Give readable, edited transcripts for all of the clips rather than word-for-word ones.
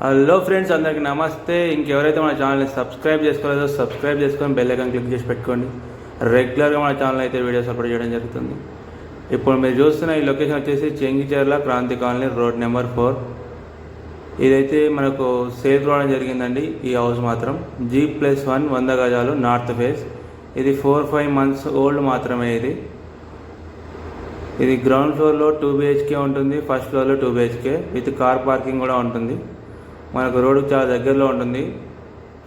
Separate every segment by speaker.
Speaker 1: Hello friends, అందరికి నమస్తే. ఇంకెవరైతే మన ఛానల్ని సబ్స్క్రైబ్ చేసుకోలేదో సబ్స్క్రైబ్ చేసుకొని బెల్ ఐకాన్ క్లిక్ చేసి పెట్టుకోండి. రెగ్యులర్గా మన ఛానల్ అయితే వీడియోస్ అప్లోడ్ చేయడం జరుగుతుంది. ఇప్పుడు మీరు చూస్తున్న ఈ లొకేషన్ వచ్చేసి Chengicherla Kranti colony, road number 4. ఇదైతే మనకు సేల్ రావడం జరిగిందండి. ఈ హౌస్ మాత్రం G+1 100 గజాలు నార్త్ ఫేస్. ఇది 4-5 మంత్స్ ఓల్డ్ మాత్రమే. ఇది గ్రౌండ్ ఫ్లోర్లో 2 BHK ఉంటుంది, ఫస్ట్ ఫ్లోర్లో 2 BHK విత్ కార్ పార్కింగ్ కూడా ఉంటుంది. మనకు రోడ్డుకు చాలా దగ్గరలో ఉంటుంది.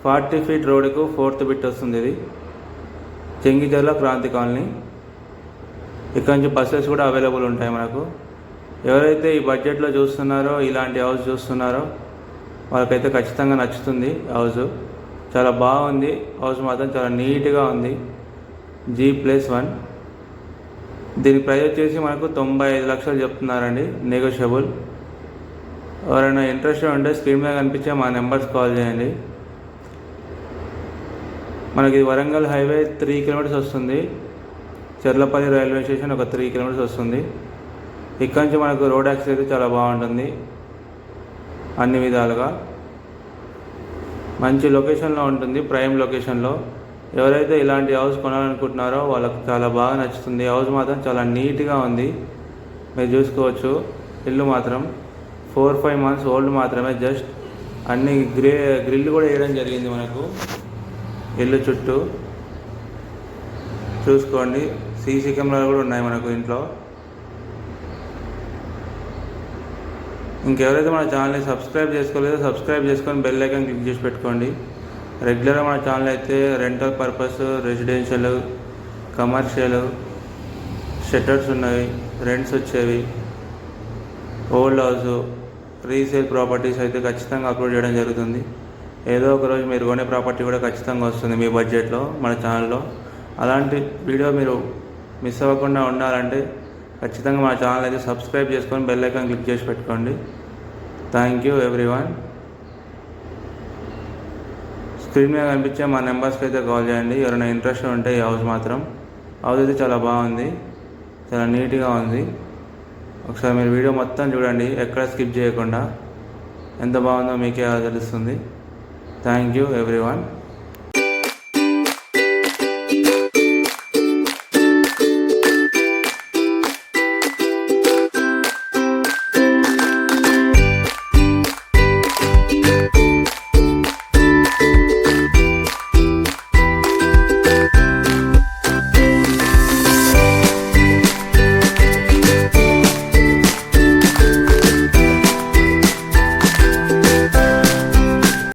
Speaker 1: 40 ఫీట్ రోడ్డుకు 4th బిట్ వస్తుంది. ఇది చెంగిచెర్ల క్రాంతి కాలనీ. ఇక్కడ నుంచి బస్సెస్ కూడా అవైలబుల్ ఉంటాయి మనకు. ఎవరైతే ఈ బడ్జెట్లో చూస్తున్నారో, ఇలాంటి హౌస్ చూస్తున్నారో వాళ్ళకైతే ఖచ్చితంగా నచ్చుతుంది. హౌస్ చాలా బాగుంది. హౌస్ మాత్రం చాలా నీట్గా ఉంది. G+1. దీని ప్రైస్ వచ్చేసి మనకు 95 లక్షలు చెప్తున్నారండి, నెగోషియబుల్. ఎవరైనా ఇంట్రెస్ట్ ఉంటే స్క్రీన్ మీద కనిపించే మా నెంబర్స్ కాల్ చేయండి. మనకి వరంగల్ హైవే 3 కిలోమీటర్స్ వస్తుంది. చెర్లపల్లి రైల్వే స్టేషన్ ఒక 3 కిలోమీటర్స్ వస్తుంది. ఇక్కడ నుంచి మనకు రోడ్ యాక్సెస్ అయితే చాలా బాగుంటుంది. అన్ని విధాలుగా మంచి లొకేషన్లో ఉంటుంది, ప్రైమ్ లొకేషన్లో. ఎవరైతే ఇలాంటి హౌస్ కొనాలనుకుంటున్నారో వాళ్ళకు చాలా బాగా నచ్చుతుంది. హౌస్ మాత్రం చాలా నీట్గా ఉంది. మీరు చూసుకోవచ్చు. ఇల్లు మాత్రం 4-5 మంత్స్ ఓల్డ్ మాత్రమే. జస్ట్ అన్ని గ్రిల్ కూడా వేయడం జరిగింది మనకు ఇల్లు చుట్టూ. చూసుకోండి, సీసీ కెమెరాలు కూడా ఉన్నాయి మనకు ఇంట్లో. ఇంకెవరైతే మన ఛానల్ని సబ్స్క్రైబ్ చేసుకోలేదో సబ్స్క్రైబ్ చేసుకొని బెల్ ఐకాన్ క్లిక్ చేసి పెట్టుకోండి. రెగ్యులర్గా మన ఛానల్ అయితే rental purpose, residential, commercial, shutters ఉన్నవి, రెంట్స్ వచ్చేవి, ఓల్డ్ హౌస్, రీసేల్ ప్రాపర్టీస్ అయితే ఖచ్చితంగా అప్లోడ్ చేయడం జరుగుతుంది. ఏదో ఒకరోజు మీరు కొనే ప్రాపర్టీ కూడా ఖచ్చితంగా వస్తుంది మీ బడ్జెట్లో మన ఛానల్లో. అలాంటి వీడియో మీరు మిస్ అవ్వకుండా ఉండాలంటే ఖచ్చితంగా మన ఛానల్ అయితే సబ్స్క్రైబ్ చేసుకొని బెల్ ఐకాన్ క్లిక్ చేసి పెట్టుకోండి. Thank you everyone. స్క్రీన్ మీద కనిపించే మా నెంబర్స్కి అయితే కాల్ చేయండి. ఎవరైనా ఇంట్రెస్ట్ ఉంటే ఈ హౌస్ మాత్రం. హౌస్ అయితే చాలా బాగుంది, చాలా నీట్గా ఉంది. ఒకసారి మీరు వీడియో మొత్తం చూడండి, ఎక్కడ స్కిప్ చేయకుండా. ఎంత బాగుందో మీకే తెలుస్తుంది. Thank you everyone.